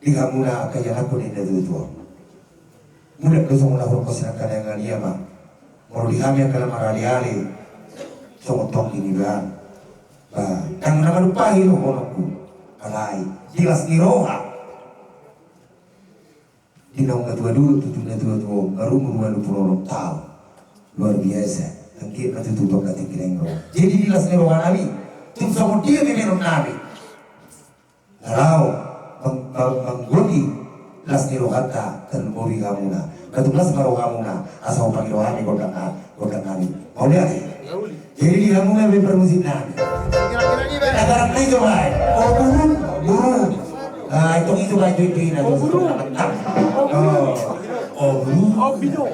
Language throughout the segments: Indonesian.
Lihat muna kaya ako ni natutuwa. Mula gusto mo na ako sinangkala nga niya ma. Marulihami ang kalamarali-ali. Sumutong inigaan. Kang namalupahin o ko. Alay, jelas ni roha. Dinaw nga dua-dua, tujuh na dua-dua. Karumuluan pulong tao. Luar biasa. Ang kaya natututong kating kinengro. Jadi jelas ni roha nabi. Tumsa mo dia meron nabi. Laraw. Mengguni las niro hatta termuri kamu na ketulas baru kamu na asal panggilan godang nabi mau lihat jadi di kamu na bermusik nabi negara itu baik oh burung nah itu baik itu na oh bidung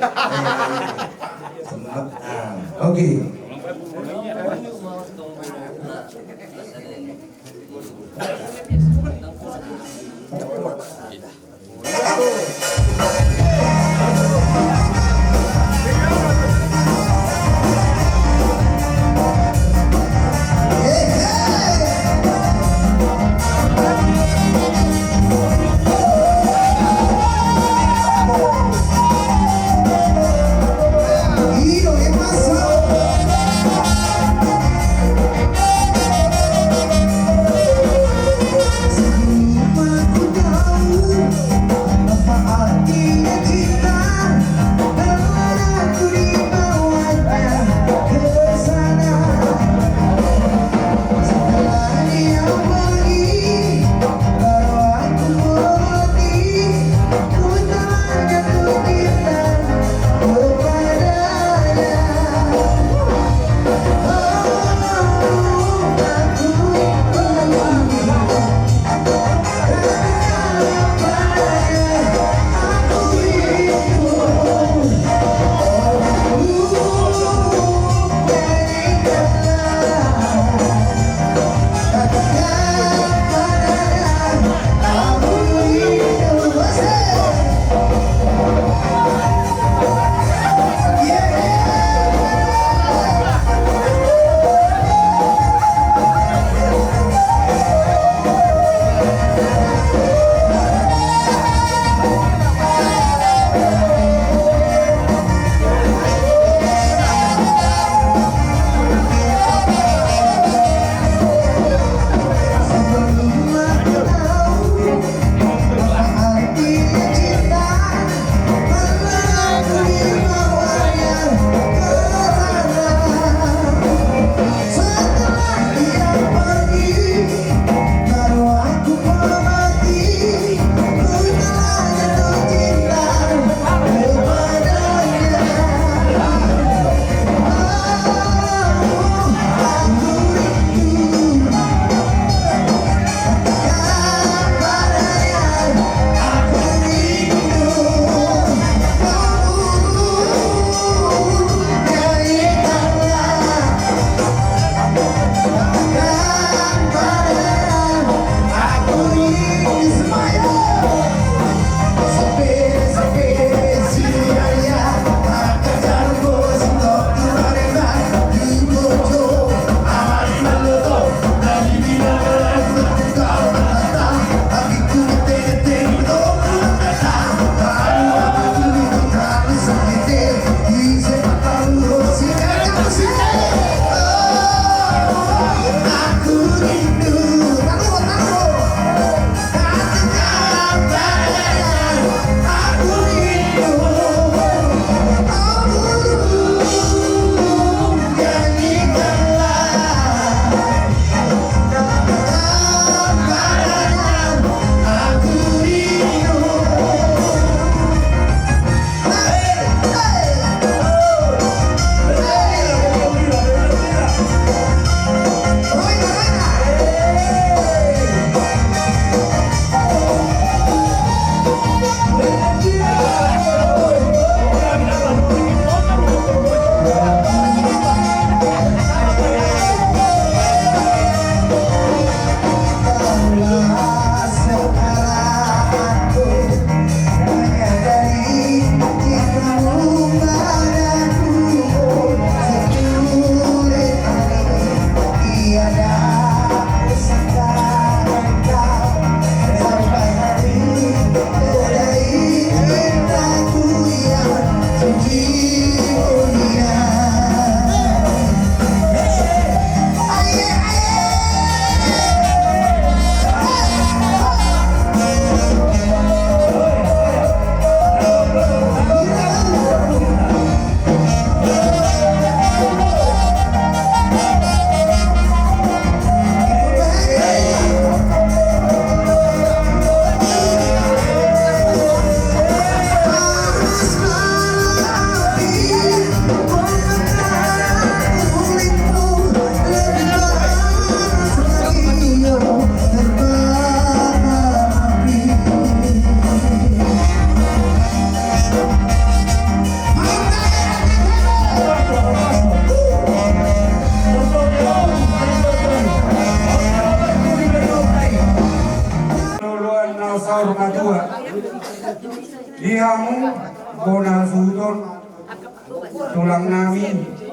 oke. matua dihamu bona suton tulang nami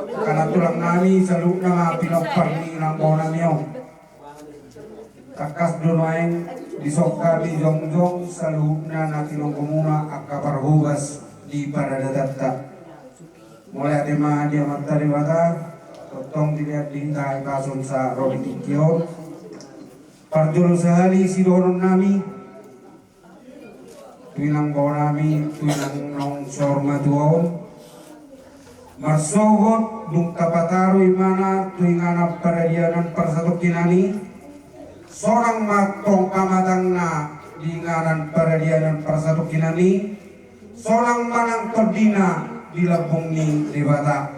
karena tulang nami selalu nama pinopar ni nang bona niyo takas donaeng disokka di jongjong selalu na natinong kumuna akapar hubas di paradadatta mulai tema dia matari mata totong dilihat dintai kasun sa rodi tikion parjul sehari sidoron nami tuinang bawa nami tuinang nong sorma tuon marsogot dung tapataru imana tuingana paradianan persatu kinani seorang matong kamatang na di ngaran paradianan persatu kinani seorang manang todina di Lampung ni Dewata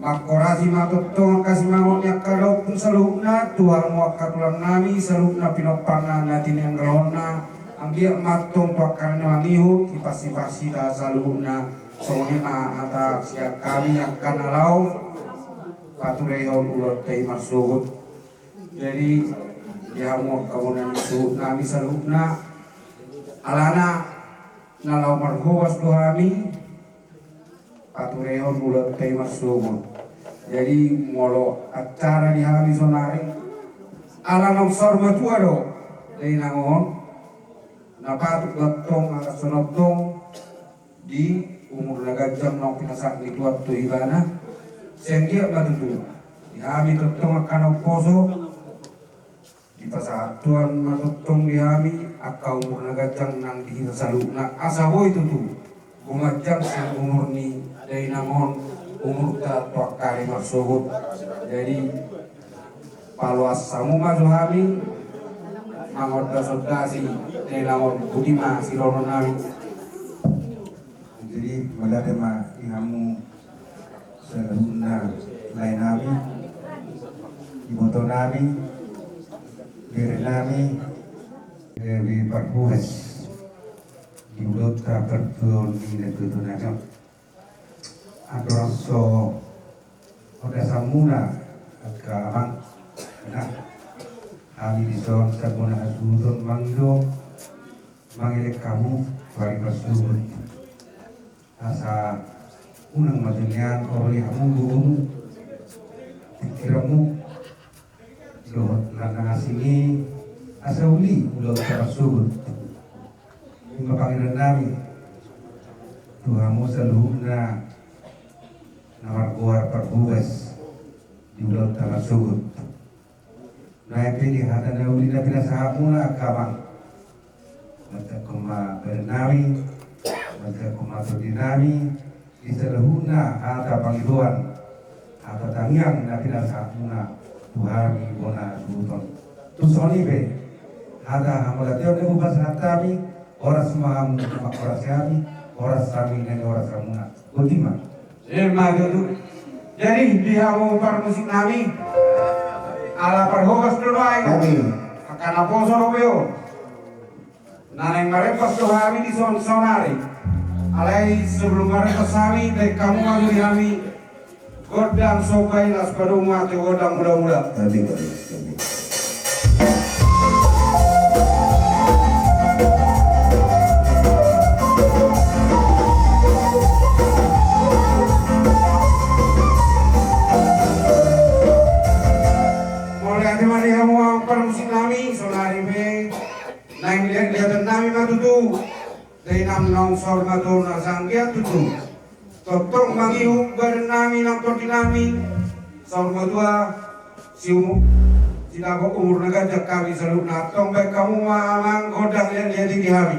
makorasi matutong kasih mangonnya kalau pun salukna Tuhan muakatulang nami salukna pinopana natin yang galona ang dia matong tuakan na mangihu ipasi-pasi ta salukna sonima ata siya kami akan alaw paturehon ulot tay marsugot jadi dia mau kamunan itu nami salukna alana nalaw marhuwas tuhami paturehon ulot tay marsugot jadi molo acara di hari sonari alana sorma tua do dari nangon napatuk leptong atas sonoptong di umur nagajam nong pinasak ni tuat tu ibana senggia matutu di hami leptong akan oposo di pasatuan matutong di hami akka umur nagajam nang dihita salukna asawo itu tu kumajam sang umur ni dari nangon umur ta tuak kali marsugut jadi paluas samu maju hami mangot dasodasi dari nangon budima sirono nami jadi maladema ihamu seluna lain nami imoto nami diri nami di parpuas di mulut tak bertul di netutu nagam adroso oda samuna akamang na kami dison sabuna asudon mangdo mangilek kamu bari pasubut asa unang madunyan oleh kamu bumu pikiramu lohot lana asini asa uli ulo pasubut yung Panginoon namin Tuhamu selalu na nawarkuar perbuas di ulo pasubut na pili hata na uli na pinasahamu na akamang magkakuma bernami magkakuma todinami isalahuna hata Panginoon hata tangyang na pinasahamu na Tuhami bona suton tusoni be hata hamulateo na ubas hatami oras mahamu oras kami oras sami dan oras ramuna ultima Madudu. Jadi dihamu par musik nami ala perhubas dulu ay akan apa sorobeo naneng marepas tuh kami di sonari alai sebelum marepas kami dari kamu maju kami godang sokai las paduma tu godang muda-muda musik nami sonari be naing lihat nami matutu dari nam nong sor matu nasanggia tutu totong mangiu bernami nang tordinami sor matua si dago umur nagajak kami selalu natong baik kamu mamang godang lihat di kami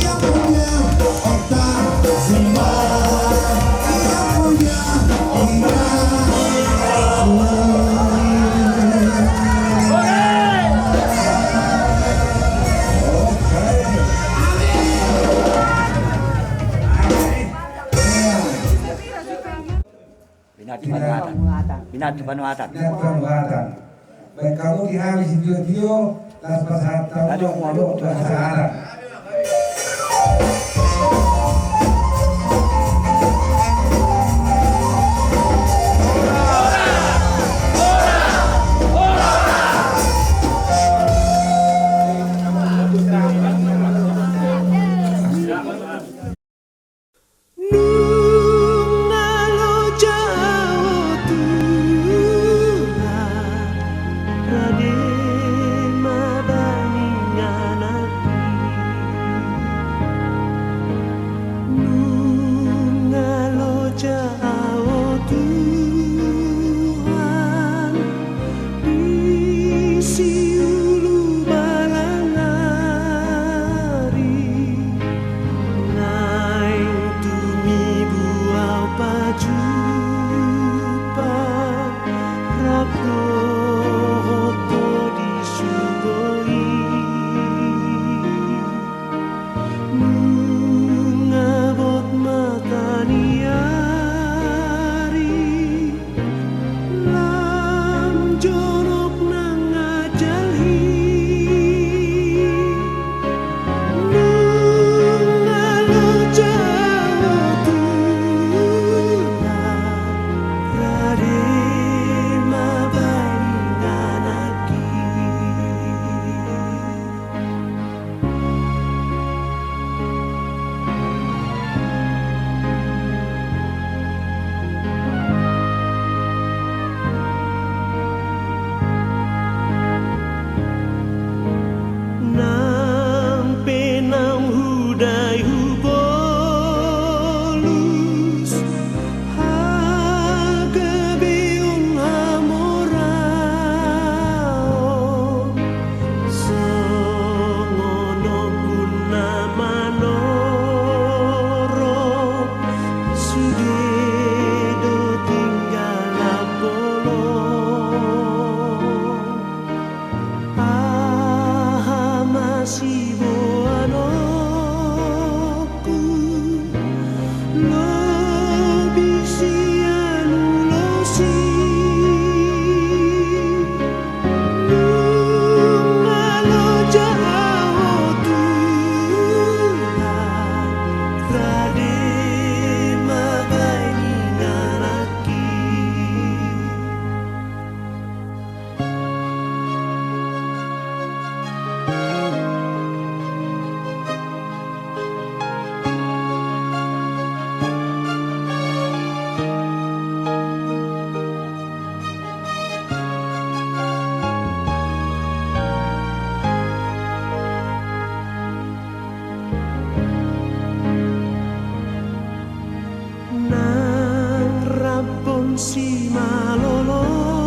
Yang punya Inat Panuatan. Inat Panuatan. Baik kamu dihabis video las pasatan untuk kesehatan. si maloloku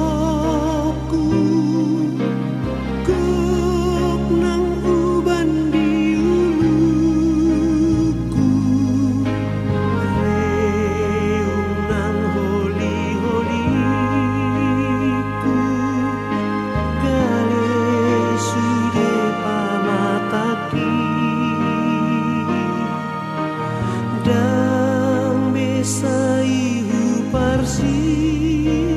kok nang uban di uluku reung nang holi-holiku gale sude pamataki dan bisa ihu parsi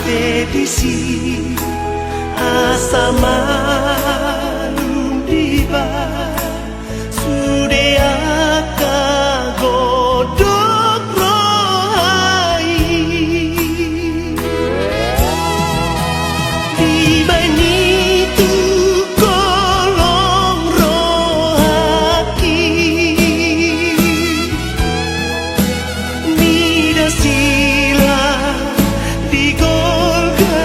edisi asa malum diba sudah godok rohai tiba itu kolong rohaki nida sila di Golgatai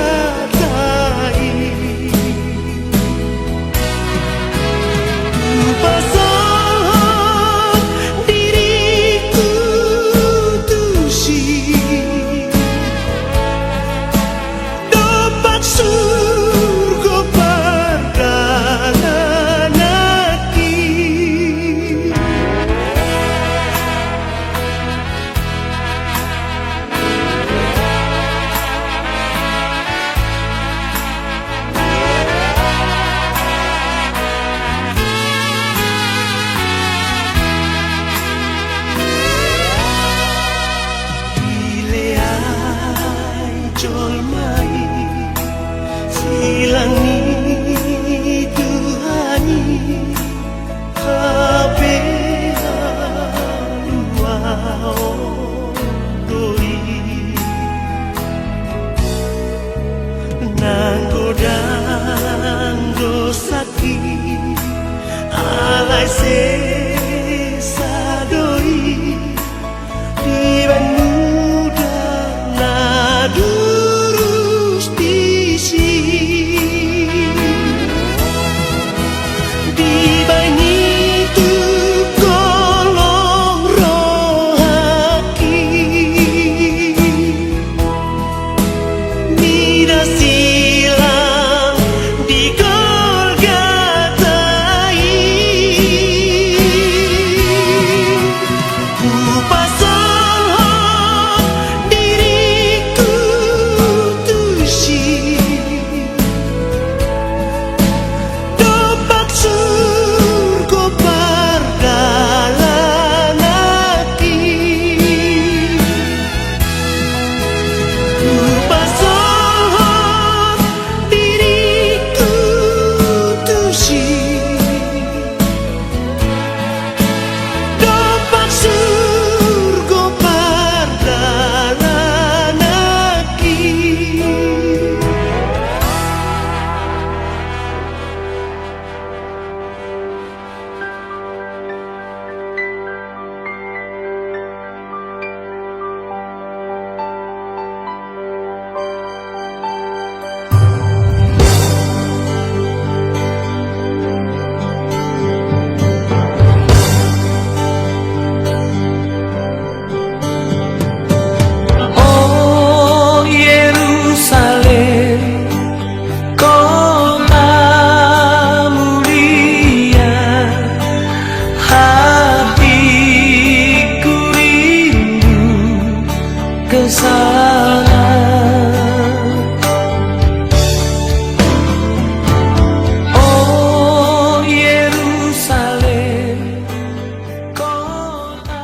pasang diriku tusi dapat surga perdalan hati Ileai jolmai silangi Tuhani kabeh doi nanggo sakit alai sesadoi Diban muda nadurus disi Diban itu kolong rohaki Nida silang di Golgatai Ku pasang diriku tusi dapat surga perdalan hati Ku pasang diriku tusi dapat surga perdalan hati Oh Yerusalem, kota mulia, hatiku rindu ke sana. Oh Yerusalem, kota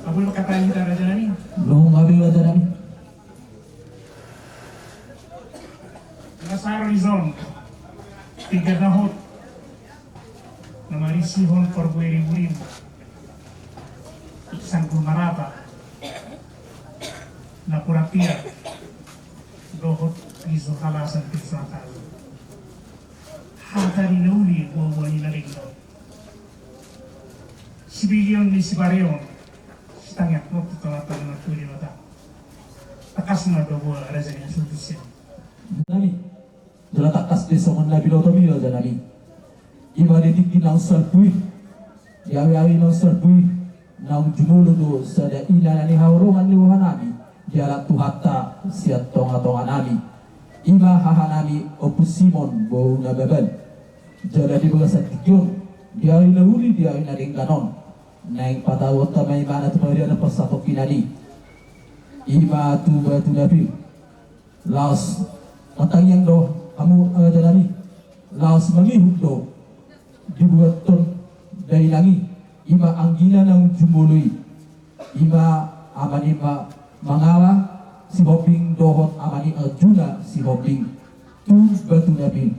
Abul kata kita raja nani. Belum ngambil aja nih. Nasar Rizon 3 tahun namarisi hon perbueri burim iksan kumarata napuratia dohot izo halasan kisahkan hatari nauli wawani naringno sibilion ni sibareon sitangyak mo tutalatan na tuli mata takas na dobo raja ni sultusya Nami, jala takas de somon labi lo tobi aja nami. Iba de tikki nang sarpui, yawi nang sarpui, nang jumulu do sada ila nani haurongan ni wahanami, jala tuhata siat tonga nami. Iba hahanami opus Simon bau nababal, jala di bagasat tikyon, diawi lahuli diawi naring kanon. naik patawat tamay mana tumari na pasatok kinani ima tu batu nabi laos matang do amu janani laos mangihuk do dibuat ton dari langi ima anggina ng jumului ima amani mangawa si hoping dohot amani Arjuna si hoping tu batu nabi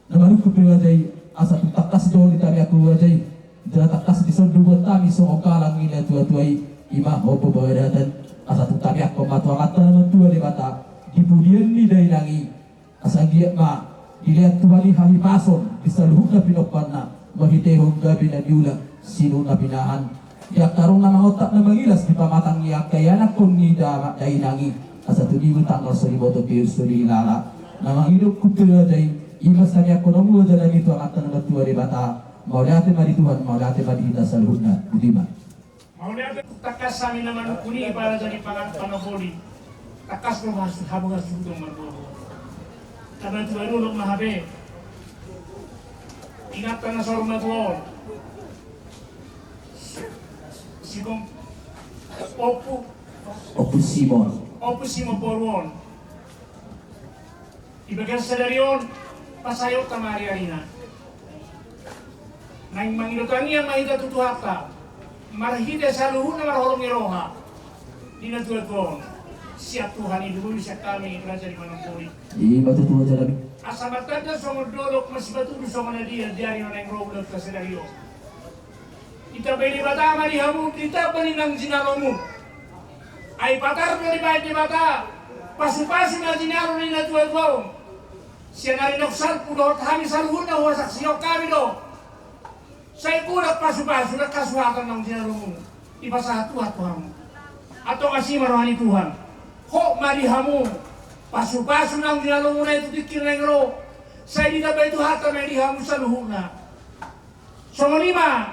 namanu kupiwajay asa takas do ditami aku wajay jala takas di son dua tami so okalang ina tua-tuai ima hopo bawadatan asa tutami aku matuangata naman tua di mata dipudian ni dari langi asa giat ma dilihat tuwali hari pason disaluhuk na pinopan mahitehong gabi na diula sino na pinahan ya tarong na otak na mangilas di pamatang niya kaya na kung ni dama dahil nangi asa tulimu tanggal seriboto pius tuli lala na mangilup kupila dahil imas kami ako namuha dala nito ang atan na tua di bata maulate mari Tuhan maulate mari kita saluhna budima maulate takas sami naman kuni para jadi panaboli takas mo habang asundong magbobo karena Tuhan ulok mahabe ingatan na sa rumah Tuhan Simon Opo Simon Boruon ibagas sa darion pasayo tamari arina nang mangilutan niya mahida tutuhata marhida sa luhun na marholong iroha dinatuaton siap Tuhan itu siap kami raja di Manampuri matutuwa jalabi asa matanda sa dolok mas batudo sa mga dia diari na ng robot ka sa darion ita beli bata mari hamu kita peninang jinalomu ay patar dari baik di bata pasu-pasu na jinalo ni natuaton siya narinoksan pudo kami saluhun na wasak siyo kami do saya kudak pasu-pasu na kasuhatan ng jinalomu ipasahat Tuhan atau kasih marohani Tuhan ho marihamu pasu-pasu ng jinalomu na ito dikir ng ro saya di dapat itu hata na dihamu saluhun na so lima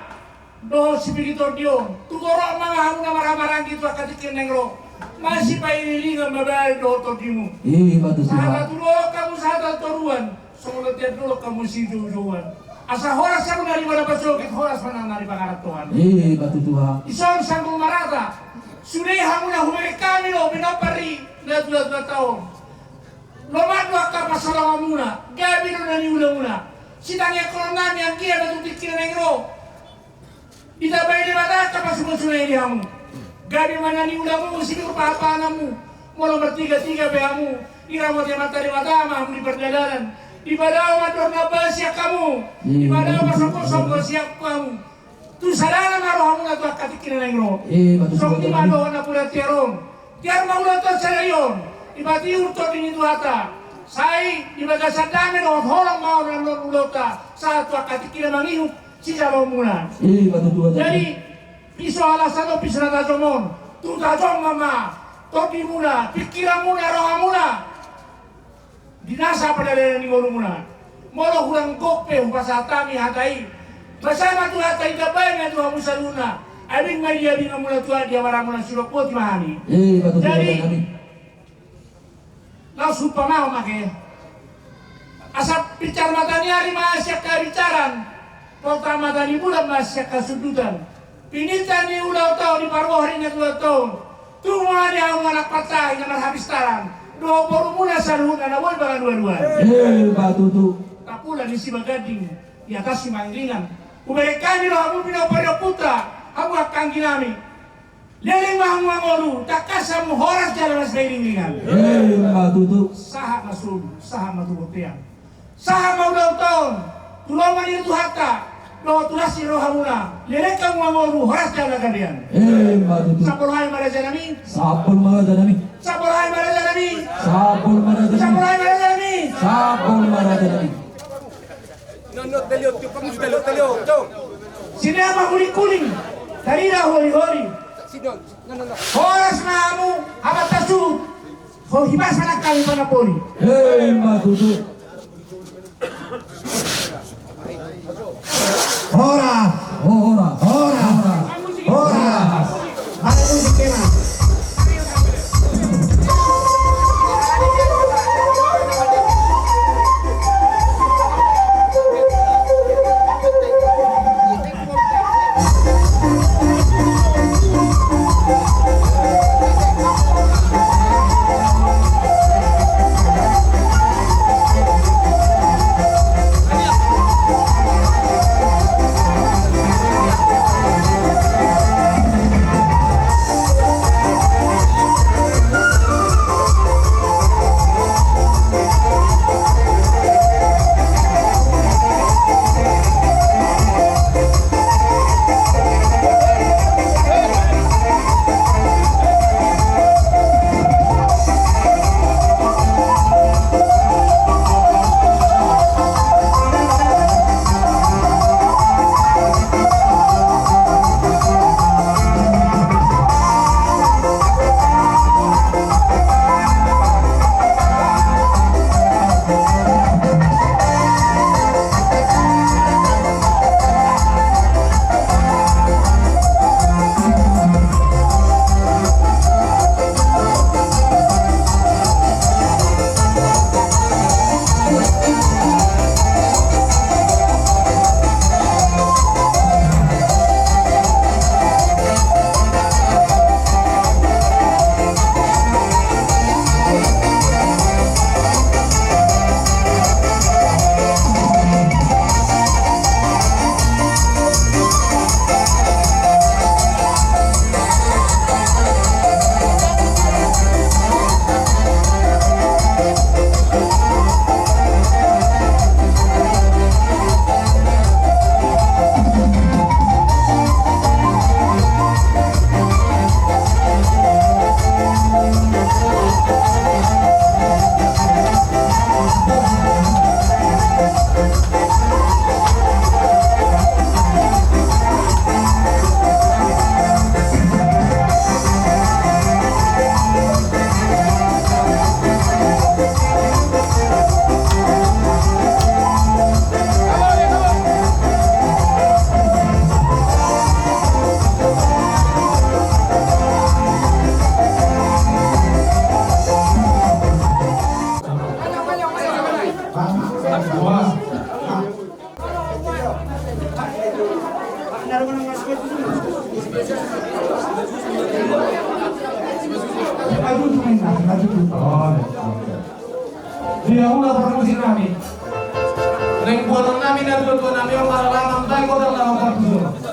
do sipilitor diyon tutoro mga hamu na maramarang gitu akatikir ng ro masih pa inilingan mabay do to dimu sahabat tulok kamu sahabat toruan sumunod yan tulok kamu si jujuan asa horas kamu dari mana pasokit horas manang dari pangarap Tuhan ison sanggol marata sudah hamu na humay kami lo binapari na tulad na taon lomadwa ka pasalama muna gabi no naniula muna sidang ekonomi ang kia batutik kinang ro itabay di mata ka pasusunay di hamu gabi mananiula mo siguro papanan mo molo bertiga-tiga behamu iramu dia mata di mata mamu di perjalanan ibadaw mador na ba siya kamu ibadaw masok-sok ba siya kamu tu sadana marohamu na tu akatikin na ngro sok di mado na pula tiaron tiar maulo to sa layon ibati urto din itu hata sai ibaga sadame no holang mau na lulota sa tu akatikin na mangihuk si jalo muna jadi piso alasan o piso na tajomon tu tajom mama toki muna pikiran muna roha muna dinasa pada daerah ni muna molo hurang kokpe pasatami hatai bersama tu hatai dabay na tu hamusa luna abing maria bina mula tu dia marang muna silopot mahani jadi langsung pamau make asap bicar matani hari masyak kabicaran kota matani bulan masyak kasudutan pinitan ni ulau tau di parwohri na tuwa tau tuma dia anak patah yang habis taran dua baru mula saruhun na boy bagan dua-dua batutu tapula ni si bagading di atas si manglingan ubere kami lo hamu pinapario putra hamu akang ginami leling mahamu angolu takasamu horas jalan mas bairingan batutu saha masud saha matubutian saha maulau tau tulungan itu hatta lo tulas si rohamuna lelek kamu angolu horas jalan kalian batutu sapolhai marajanami sapol marajanami sapolhai marajanami sapol marajanami sapolhai marajanami sapol marajanami sini apa kuling-kuling dari dah hori-hori horas namu habat tasu ho hibas mana kami mana poli batutu Horas, horas horas, horas. Ada musik tema. Dia ulah permusi kami. Neng buatan kami dan tuan kami orang malam baik kau dalam permusi.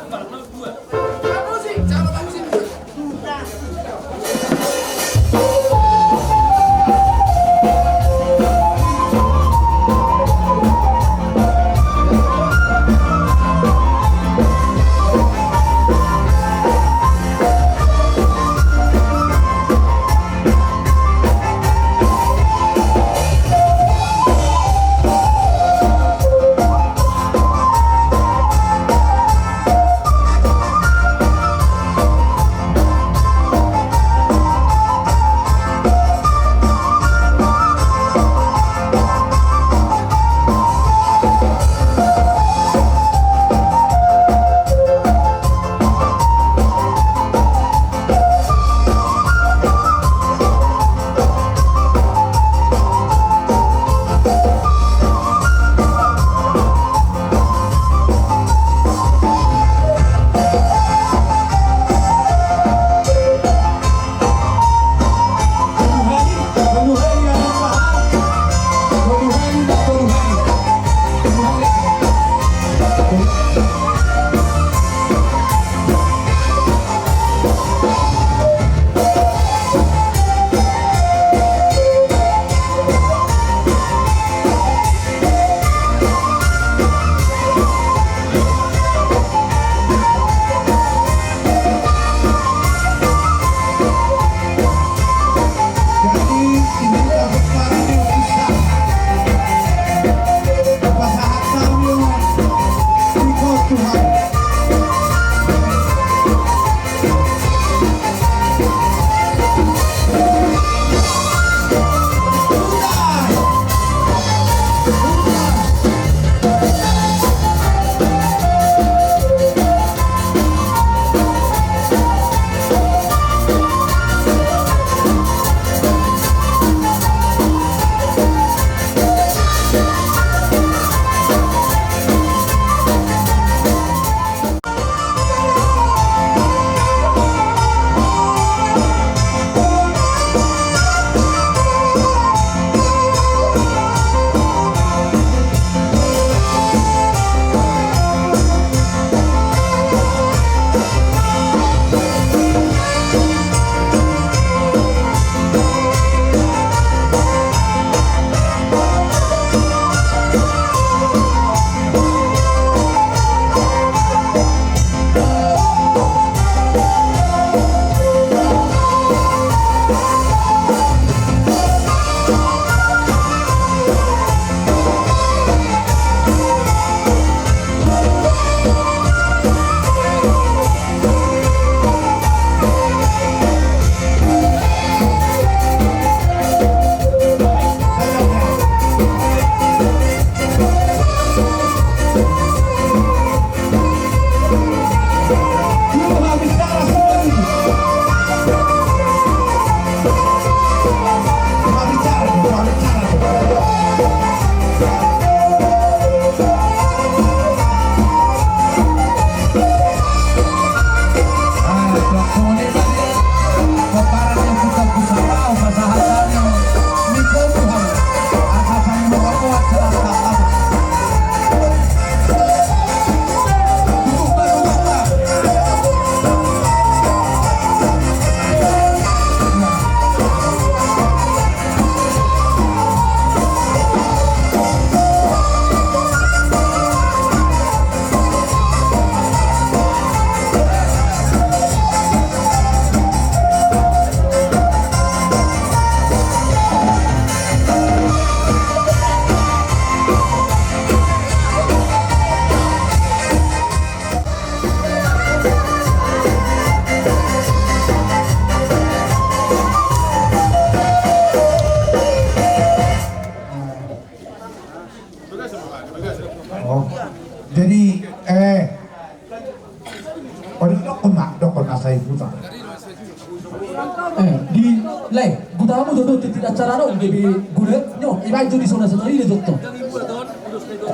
di lei gutamo dodo tidak acara no bebi gule no i vai di sono stato io detto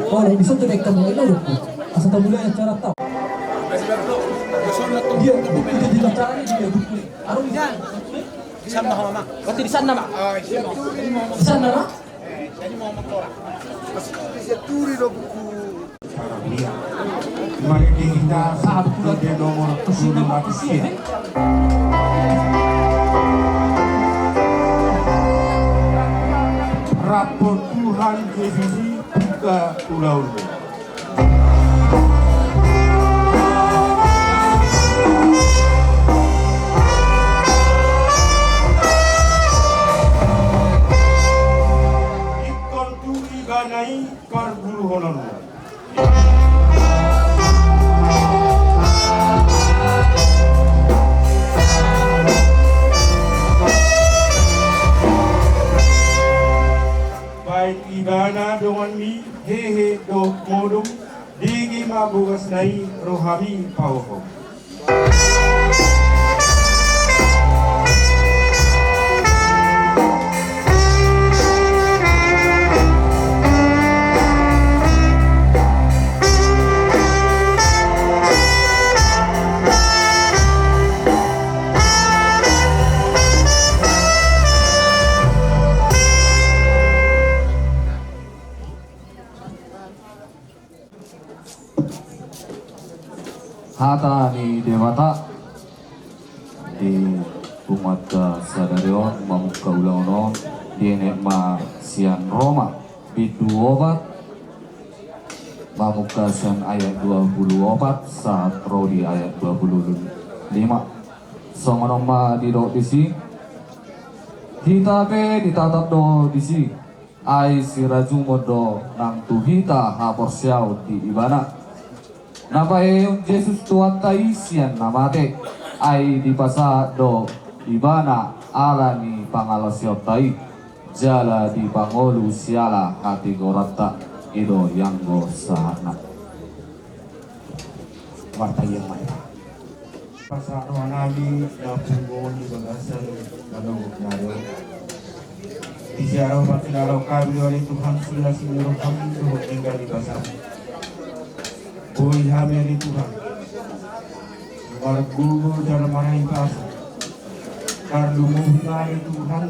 ora di sotto becca mo no asata mulai acara tau Dia buku jadi bicaranya dia buku. Aduh dia. Di sana mama. Berarti di sana, Mak. Di sana, Mak. Mari kita satu di nomor 700 Rapor Tuhan JVC buka ulah-ulah. Ikon turi ganai karburu honor. Baik ibana dongan mi hehe do modum digi mabugas nai rohami pauho. Hata ni dewata di umat sadarion mamuka ulang di nekma sian Roma bidu obat mamuka sian ayat 24 saat rodi ayat 25 songonoma di do disi kita be ditatap do disi ai siraju modo nang tuhita hapor siau di ibana Napae Yesus tuatai sian namate ai di pasa do ibana ala ni pangalasyotai jala di pangolu siala hati gorata ido yang go sahana Warta yang mana? Pasa rohanami na punggon di bagasan kadang naro. Di siaraw patinaraw kami oleh Tuhan sudah sinurong kami tuh tinggal di pasar. Boy hamili Tuhan. Margugo dalam marahin kaso. Karlumuhunay Tuhan.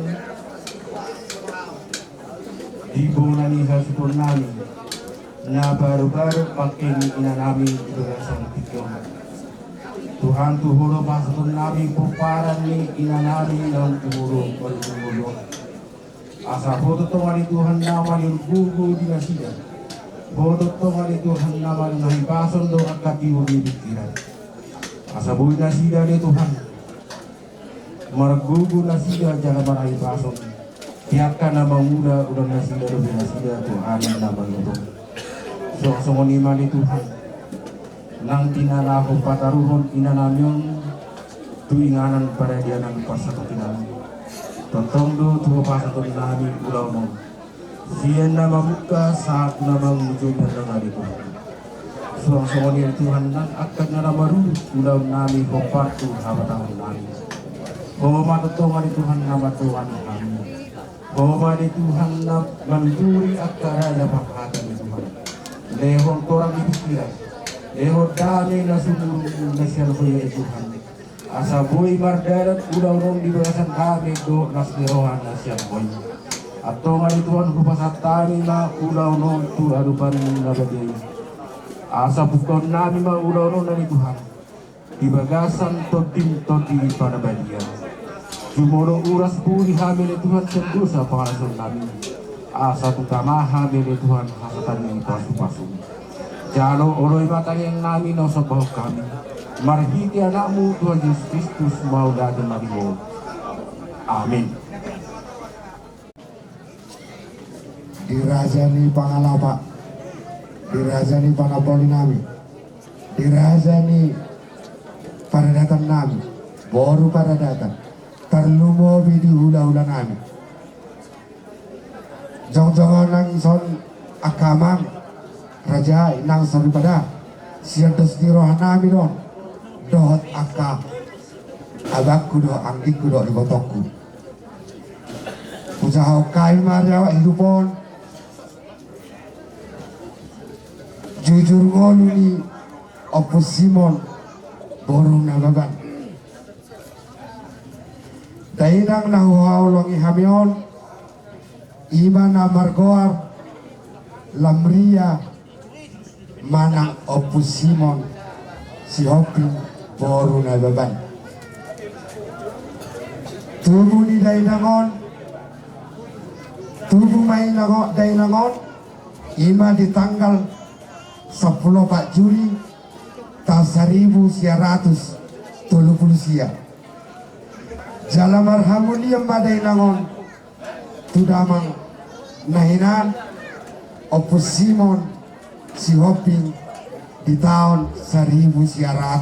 Dibonani hasipon namin. Na baru-baru pakai ina namin ibagasan tikyon. Tuhan tuhuro pasapon namin puparan ni ina namin ng tuhuro bertumulong. Asa foto tongan Tuhan naman yung gugo di nasida. Bodoh tongan Tuhan naman nahibason do at katiwo di pikiran. Asaboy na sida ni Tuhan. Margugo na sida jangan marahibason. Tiyak ka na manguna udang na sida do na sida Tuhan naman ito. So ni mani Tuhan. Nang tinarako pataruhon inanamyon tuinganan para dia ng pasatokinan. Tontong do tuho pasatokin namin ulaw mo. Siyan na mamuka saat na mangujud na nangali ko. Suang-suang ni Tuhan nang akad na namaru ulaw namin komparto habatang namin. Homa totongan ni Tuhan na matuhan kami. Homa ni Tuhan na manduri at karala paghatan ni Tuhan. Lehong torang ibikiran. Lehong dami na sumurong na siya ko yung Tuhan. Asa boy mardarat ulaw nung dibagasan kami do naslirohan na siya boy. At tongan ni Tuhan kupasatani na ulaw nung tu adupan na bagay. Asa bukon namin mga ulaw nung na ni Tuhan. Dibagasan totim-toti panabalian. Jumulong oras po ihamin ni Tuhan sendo sa pangalason namin. Asa tutama hamin ni Tuhan hasatan ni pasu-pasu. Jalo oroy matangin namin o sa bahok kami. Marhiti anakmu Tuhan Yesus Kristus maula dan marimu. Amin. Dirajani pangalapa, dirajani panapoli nami, dirajani pada datang nami, baru pada datang, terlumo di hula-hula nami. Jong-jongan nang son akamang, raja nang son pada, siang terstiroh nami don, dohot akam, abakku doh angkikku doh di botokku. Usaha kai marjawa hidupon. Jujur ngolu ni Opo Simon borong na baban. Dainang nahuhaulong ihamion, ima na margoar, lamria, manang Opus Simon, si Hopi, borong na baban. Tubuh ni dainangon, tubuh main dainangon, ima di tanggal 10 Pak Juli tahun 1930 sia. Jalan marhamuliam badai nangon tudamang nahinan Opus Simon si Hoping di tahun 1960.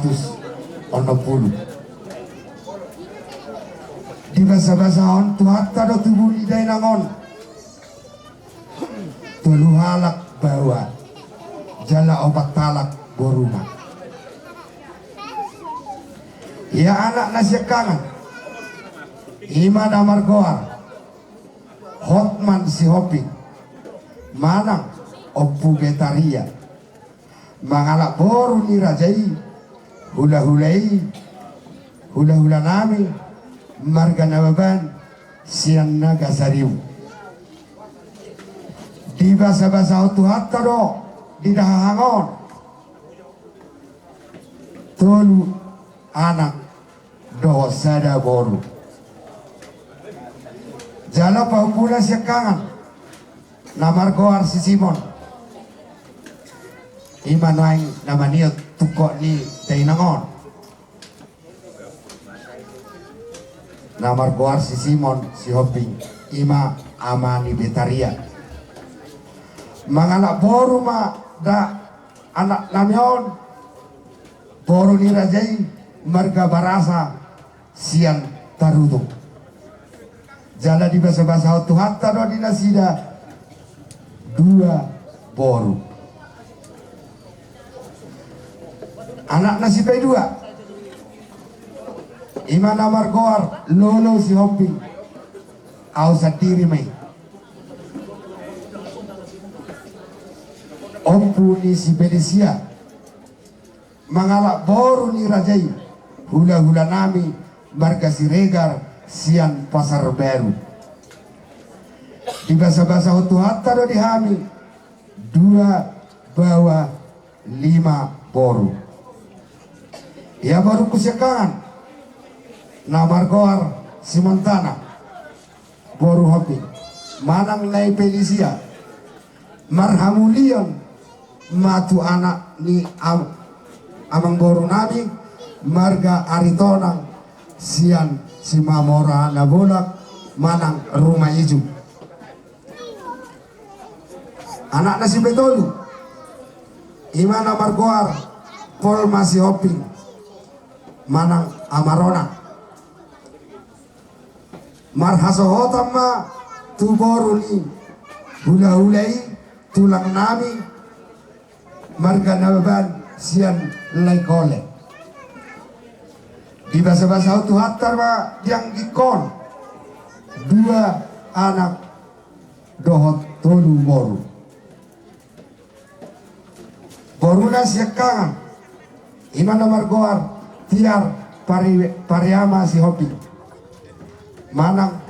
Di basa-basahon tuhatta do tubuh lidai nangon tulu halak bawa jala obat talak boruna. Ya anak nasyakangan ima damar goar hotman si Hoping manang Oppu Betaria mangalak boru ni rajai hula-hulai hula-hula nami marga nababan siang naga sariu di basa-basa otu hatta do di dahangon tolu anak do sada boru jala paupula siakangan namar goar si Simon ima naing namaniot tukok ni dainangon namar goar si Simon si Hoping ima amani Betaria manganak boru ma da anak namion boru ni rajai marga barasa sian tarutuk jala di basa-basa tu hatta do dinasida 2 boru anak nasi pai 2 ima namar goar lolo si Hoping au satiri mai Oppu ni si Benesia mangalak boru ni rajai hula-hula nami marga Siregar sian Pasar Baru di basa-basa hotu hatta do dihami 2 bawa 5 boru ya baru kusyakangan namar goar si Montana boru Hoping manang nai Felicia marhamulion matu anak ni amang boru nami marga Aritonang sian si Mamora nabolak manang rumah hijau anak nasi betolu imana margoar Pol masih Hoping manang Amarona marhasohotam ma tu boru ni hula-hulai tulang nami marga nababan sian laikole di basa-basa tu hatar ma yang gikon 2 anak dohot tolu boru boruna siakangan imana margoar tiar pariama si Hoping manang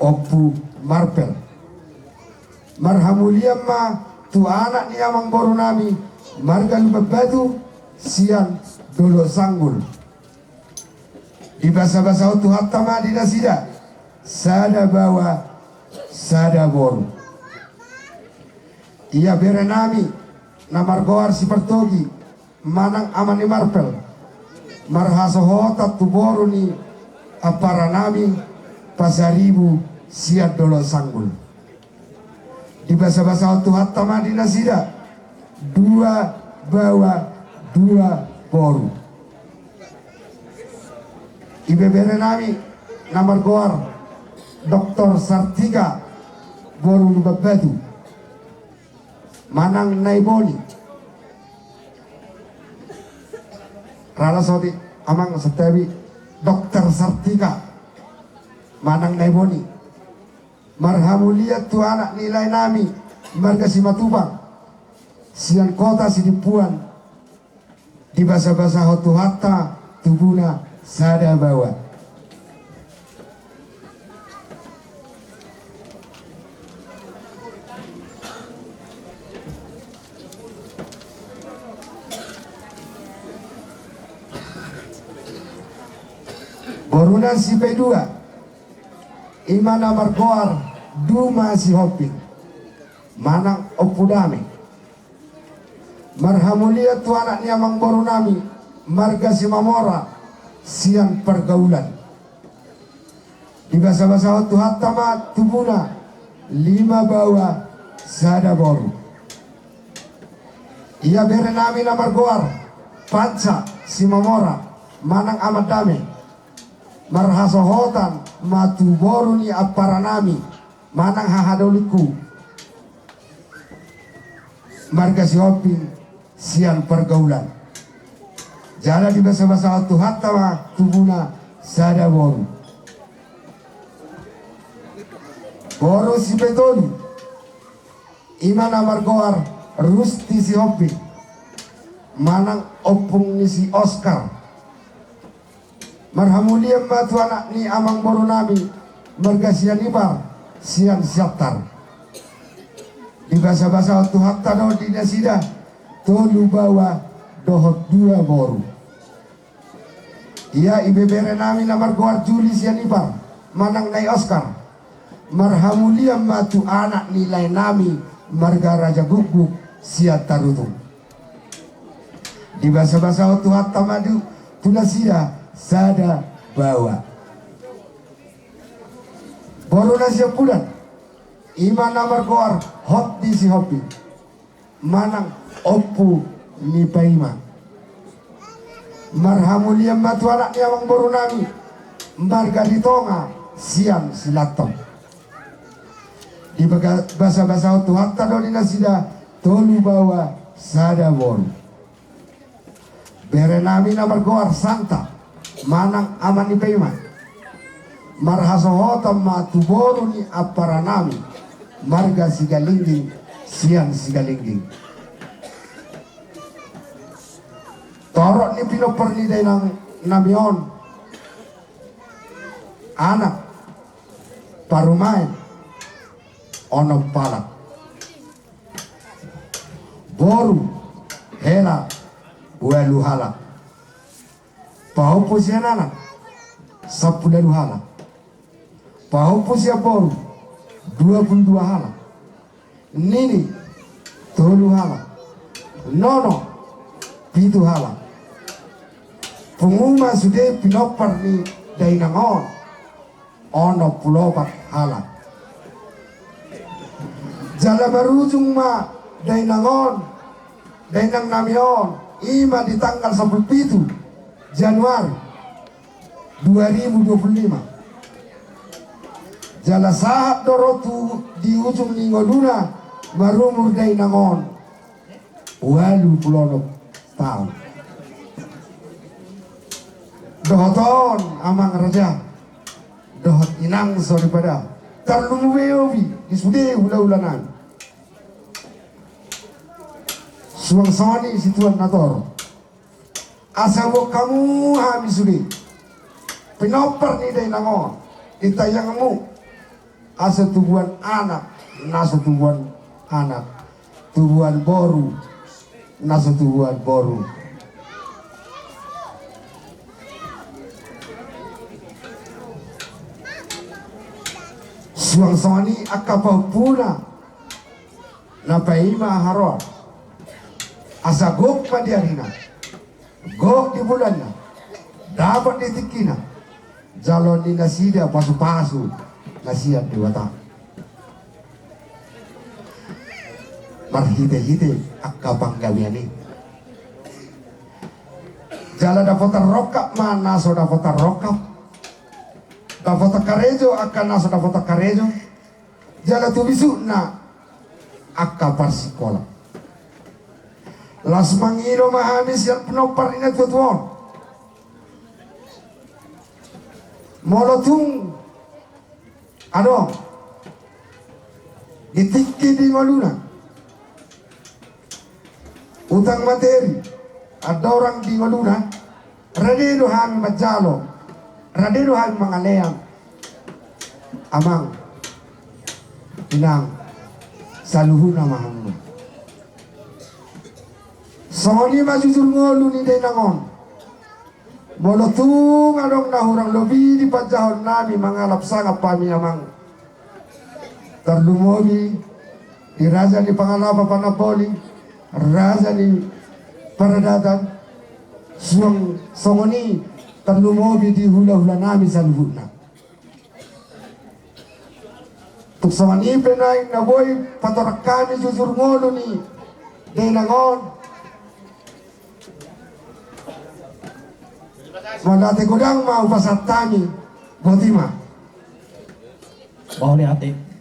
Oppu Marpel marhamuliam ma tu anak ni amang boru nami marga Lubabatu sian dolo sanggul di basa-basa tu hatta ma dinasida sada bawa sada boru ia berenami namar goar si Pertogi manang amani Marpel marhasohota tu boru ni apara nami Pasaribu sian dolo sanggul di basa-basa tu hatta ma dinasida 2 bawa 2 boru ibebere nami namar goar Dr. Sartika boru Lubabatu manang Naiboni rala soti amang setewi Dr. Sartika manang Naiboni marhamuliat tu anak nilai nami marga Simatubang sian kota Sidipuan di basa-basa hotu hatta tubuna sada bawa. Boruna si P2 Imana Margoar Duma si Hopi Manang Opudame Marhamulia tu anaknya Mang Borunami Marga si Mamora Siang pergaulan di bahasa-bahasa tu hatama tubuna 5 bawa sada boru. Ia berenami na Margoar Panca si Mamora Manang Amat Dame marhasohotan matu boruni aparanami manang hahadoliku marga si Hopin siang pergaulan jala di bahasa-bahasa tu hatta tubuna sada boru boru si Petoli Imana Margoar Rusti si Hopin manang opung ni si Oscar marhamulia matu anak ni Amang Borunami marga sian ibar sian siaptar di bahasa-bahasa tu hatta do di nasida tolu bawa dohot 2 boru. Ia ibe berenami na Margoar Juli sian ibar manang nai Oscar marhamulia matu anak nilai nami marga Raja Guguk sian tarutu di bahasa-bahasa tu hatta madu tunasida sada bawa boru nasi pulan Imana Margoar hot di si Hopi manang opu ni paima marhamulia matu anak ni Amang Borunami marga di tonga siang silatong di bahasa-bahasa tu hatta do dinasida tolu bawa sada boru berenami na Margoar Santa manang aman ni payma marhasohotam matuboru ni aparanami marga sigalingging siang sigalingging torok ni pinoperni day ng namion anak parumain onong palak boru hela welu halak pahupo siya nanak 10 halak pahupo siya boru 22 halak nini 3 halak nono 7 halak penguma sudah pinopar ni dainangon ono 14 halak jala barujung ma dainangon dainang namion ima di tanggal 17 Januari 2025 jala saat dorotu di ujung ningoluna marumur dainangon 80 tahun dohoton Amang Raja dohot inang sorry pada terlumuweowi di sude ula-ulanan suang soni situan nator asawo kamu habis sudah pinopar ni day nangon itayangmu asa tubuhan anak nasa tubuhan anak tubuhan boru nasa tubuhan boru suang soni akapau puna napaima haron asa gok padiarina gok di bulannya dapat ditikina jalon di nasida pasu-pasu nasihat di watak marhite-hite akapang gawiani jalan dapat rokap mana so dapat rokap dapat karejo akan naso dapat karejo jalan tu bisu na akapar sekolah las mangiro mahamis yang penopar ingat tuan molotung ano ditiki di ngoluna utang materi ada orang di ngoluna Radido hang majalo, radido hang mangaleang, amang, inang, saluhuna mahamno. Songoni majujur ngolu ni denangon, molotung adong nahurang lobi di pajahon nami mangalap sangap pami amang. Terlumobi, di raja di pangalapa panapoli, raja di paradatan, suang songoni terlumobi di hula-hula nami saluhuna. Tuk songoni penaing na boy patorak kami jujur ngolu ni denangon. Mandate godang mau pasat kami, botima. Mau ni ate.